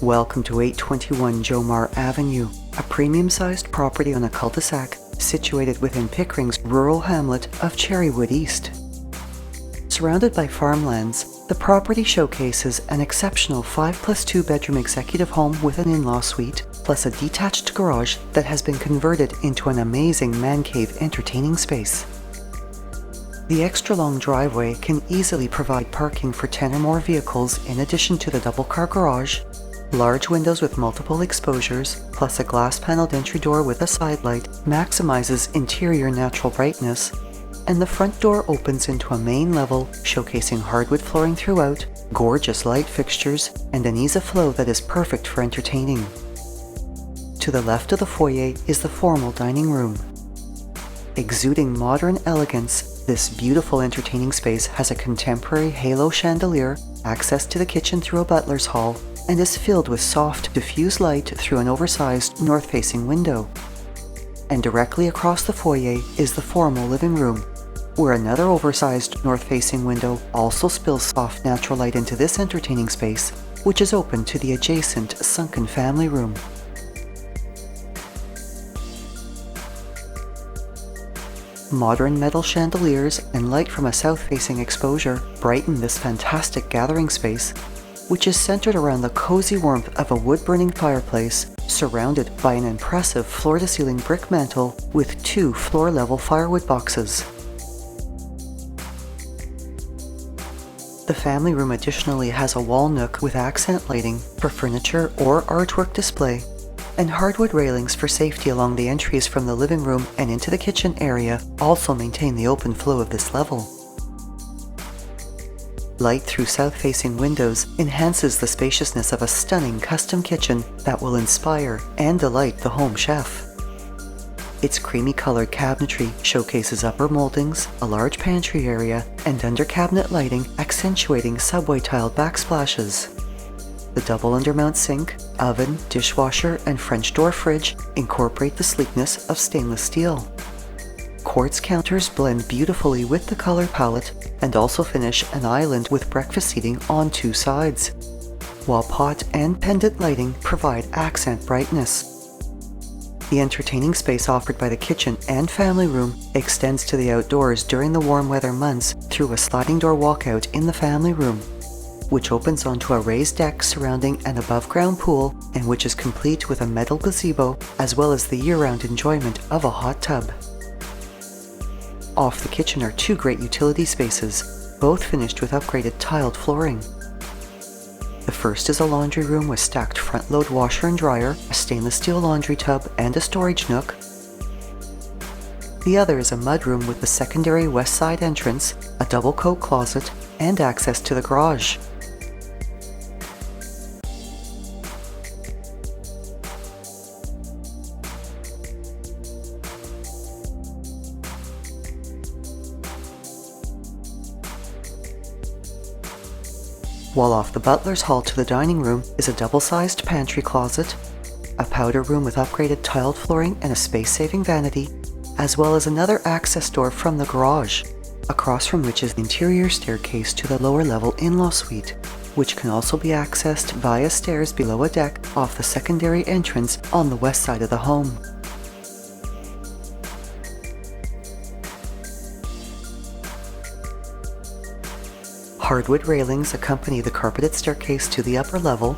Welcome to 821 Jomar Avenue, a premium-sized property on a cul-de-sac situated within Pickering's rural hamlet of Cherrywood East. Surrounded by farmlands, the property showcases an exceptional 5+2 bedroom executive home with an in-law suite, plus a detached garage that has been converted into an amazing man cave entertaining space. The extra-long driveway can easily provide parking for 10 or more vehicles in addition to the double-car garage, large windows with multiple exposures, plus a glass-paneled entry door with a sidelight maximizes interior natural brightness, and the front door opens into a main level showcasing hardwood flooring throughout, gorgeous light fixtures, and an ease of flow that is perfect for entertaining. To the left of the foyer is the formal dining room. Exuding modern elegance, this beautiful entertaining space has a contemporary halo chandelier, access to the kitchen through a butler's hall, and is filled with soft, diffuse light through an oversized north-facing window. And directly across the foyer is the formal living room, where another oversized north-facing window also spills soft natural light into this entertaining space, which is open to the adjacent sunken family room. Modern metal chandeliers and light from a south-facing exposure brighten this fantastic gathering space, which is centered around the cozy warmth of a wood-burning fireplace surrounded by an impressive floor-to-ceiling brick mantel with 2 floor-level firewood boxes. The family room additionally has a wall nook with accent lighting for furniture or artwork display, and hardwood railings for safety along the entries from the living room and into the kitchen area also maintain the open flow of this level. Light through south-facing windows enhances the spaciousness of a stunning custom kitchen that will inspire and delight the home chef. Its creamy-colored cabinetry showcases upper moldings, a large pantry area, and under-cabinet lighting accentuating subway-tiled backsplashes. The double undermount sink, oven, dishwasher, and French door fridge incorporate the sleekness of stainless steel. Quartz counters blend beautifully with the color palette and also finish an island with breakfast seating on 2 sides, while pot and pendant lighting provide accent brightness. The entertaining space offered by the kitchen and family room extends to the outdoors during the warm weather months through a sliding door walkout in the family room, which opens onto a raised deck surrounding an above-ground pool and which is complete with a metal gazebo as well as the year-round enjoyment of a hot tub. Off the kitchen are 2 great utility spaces, both finished with upgraded tiled flooring. The first is a laundry room with stacked front-load washer and dryer, a stainless steel laundry tub, and a storage nook. The other is a mudroom with the secondary west side entrance, a double coat closet, and access to the garage. While off the butler's hall to the dining room is a double-sized pantry closet, a powder room with upgraded tiled flooring and a space-saving vanity, as well as another access door from the garage, across from which is the interior staircase to the lower-level in-law suite, which can also be accessed via stairs below a deck off the secondary entrance on the west side of the home. Hardwood railings accompany the carpeted staircase to the upper level,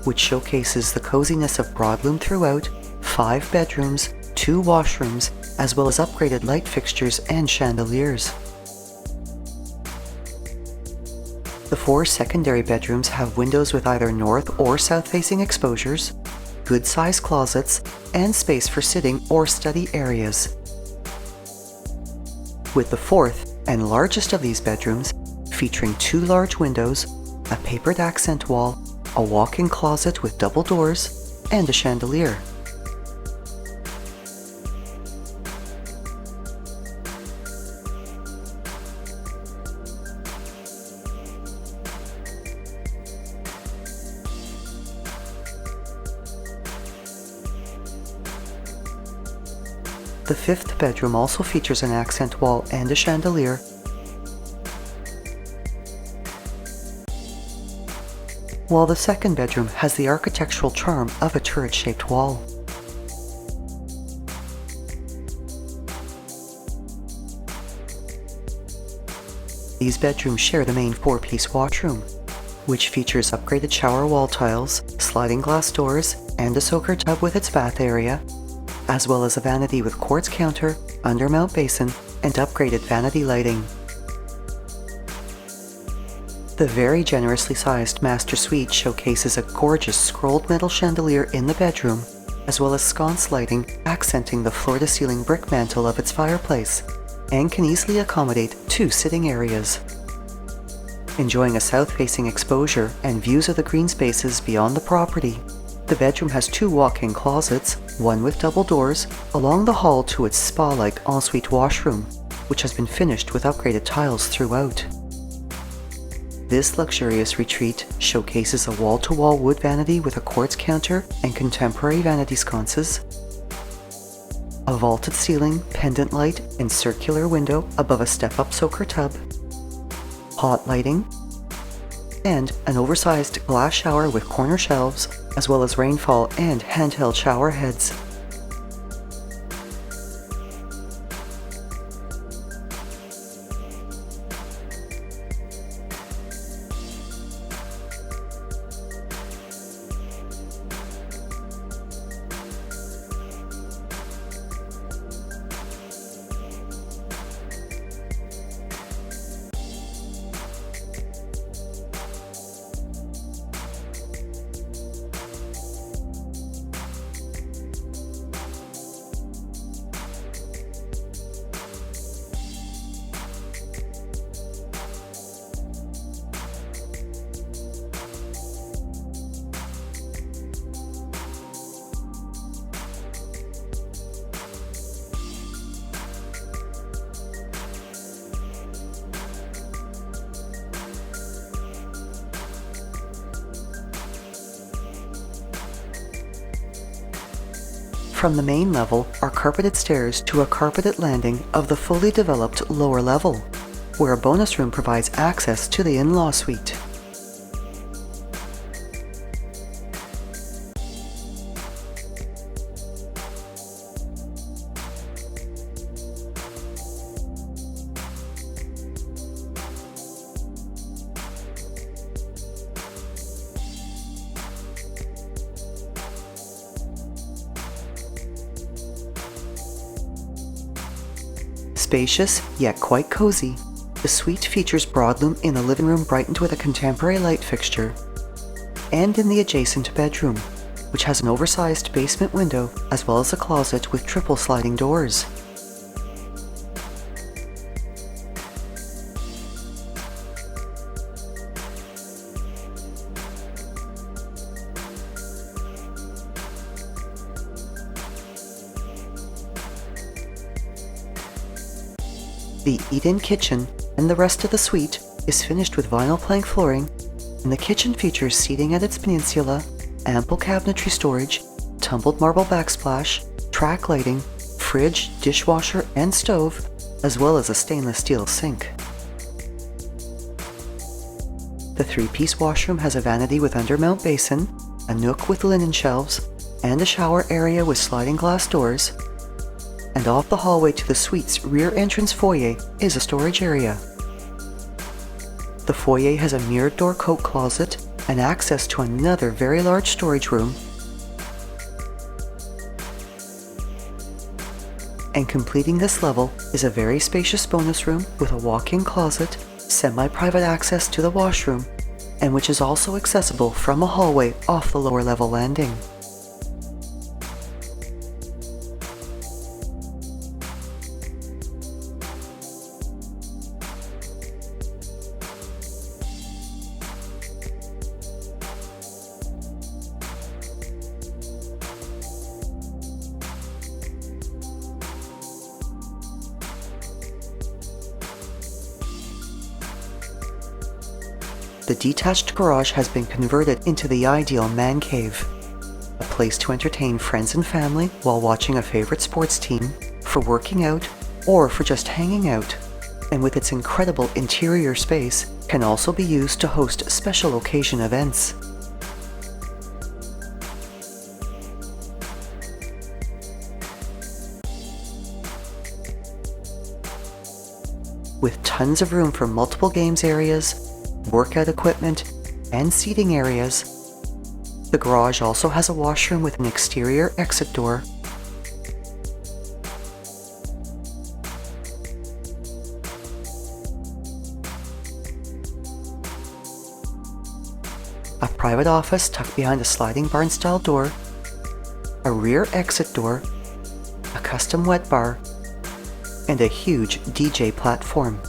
which showcases the coziness of broadloom throughout, 5 bedrooms, 2 washrooms, as well as upgraded light fixtures and chandeliers. The 4 secondary bedrooms have windows with either north or south-facing exposures, good-sized closets, and space for sitting or study areas. With the 4th and largest of these bedrooms featuring 2 large windows, a papered accent wall, a walk-in closet with double doors, and a chandelier. The 5th bedroom also features an accent wall and a chandelier. while the second bedroom has the architectural charm of a turret-shaped wall. These bedrooms share the main 4-piece washroom, which features upgraded shower wall tiles, sliding glass doors, and a soaker tub with its bath area, as well as a vanity with quartz counter, undermount basin, and upgraded vanity lighting. The very generously sized master suite showcases a gorgeous scrolled metal chandelier in the bedroom, as well as sconce lighting accenting the floor-to-ceiling brick mantle of its fireplace, and can easily accommodate 2 sitting areas. Enjoying a south-facing exposure and views of the green spaces beyond the property, the bedroom has 2 walk-in closets, one with double doors, along the hall to its spa-like ensuite washroom, which has been finished with upgraded tiles throughout. This luxurious retreat showcases a wall-to-wall wood vanity with a quartz counter and contemporary vanity sconces, a vaulted ceiling, pendant light, and circular window above a step-up soaker tub, hot lighting, and an oversized glass shower with corner shelves, as well as rainfall and handheld shower heads. From the main level are carpeted stairs to a carpeted landing of the fully developed lower level, where a bonus room provides access to the in-law suite. Spacious, yet quite cozy, the suite features broadloom in the living room brightened with a contemporary light fixture, and in the adjacent bedroom, which has an oversized basement window as well as a closet with triple sliding doors. The eat-in kitchen and the rest of the suite is finished with vinyl plank flooring, and the kitchen features seating at its peninsula, ample cabinetry storage, tumbled marble backsplash, track lighting, fridge, dishwasher, and stove, as well as a stainless steel sink. The 3-piece washroom has a vanity with undermount basin, a nook with linen shelves, and a shower area with sliding glass doors, and off the hallway to the suite's rear entrance foyer is a storage area. The foyer has a mirrored door coat closet and access to another very large storage room. And completing this level is a very spacious bonus room with a walk-in closet, semi-private access to the washroom, and which is also accessible from a hallway off the lower level landing. The detached garage has been converted into the ideal man cave, a place to entertain friends and family while watching a favorite sports team, for working out, or for just hanging out, and with its incredible interior space, can also be used to host special occasion events. with tons of room for multiple games areas, workout equipment, and seating areas. The garage also has a washroom with an exterior exit door. A private office tucked behind a sliding barn-style door, a rear exit door, a custom wet bar, and a huge DJ platform.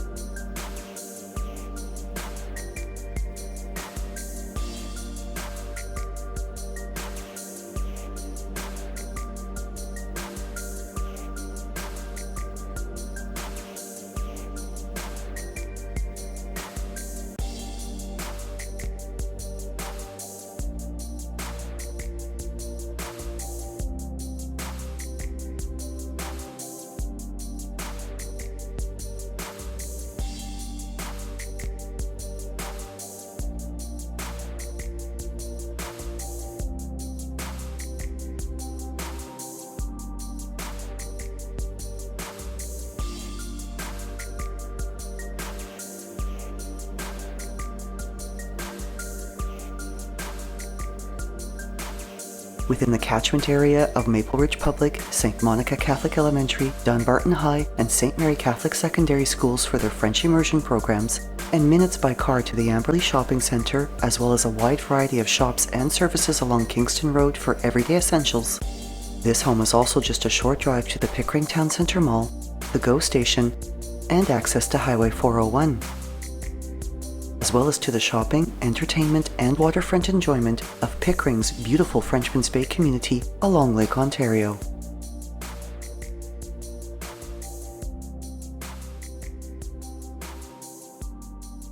Within the catchment area of Maple Ridge Public, St. Monica Catholic Elementary, Dunbarton High, and St. Mary Catholic Secondary Schools for their French immersion programs, and minutes by car to the Amberley Shopping Centre, as well as a wide variety of shops and services along Kingston Road for everyday essentials. This home is also just a short drive to the Pickering Town Centre Mall, the GO Station, and access to Highway 401. As well as to the shopping, entertainment, and waterfront enjoyment of Pickering's beautiful Frenchman's Bay community along Lake Ontario.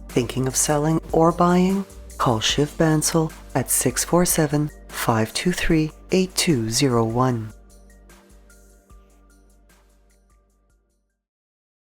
Thinking of selling or buying? Call Shiv Bansal at 647-523-8201.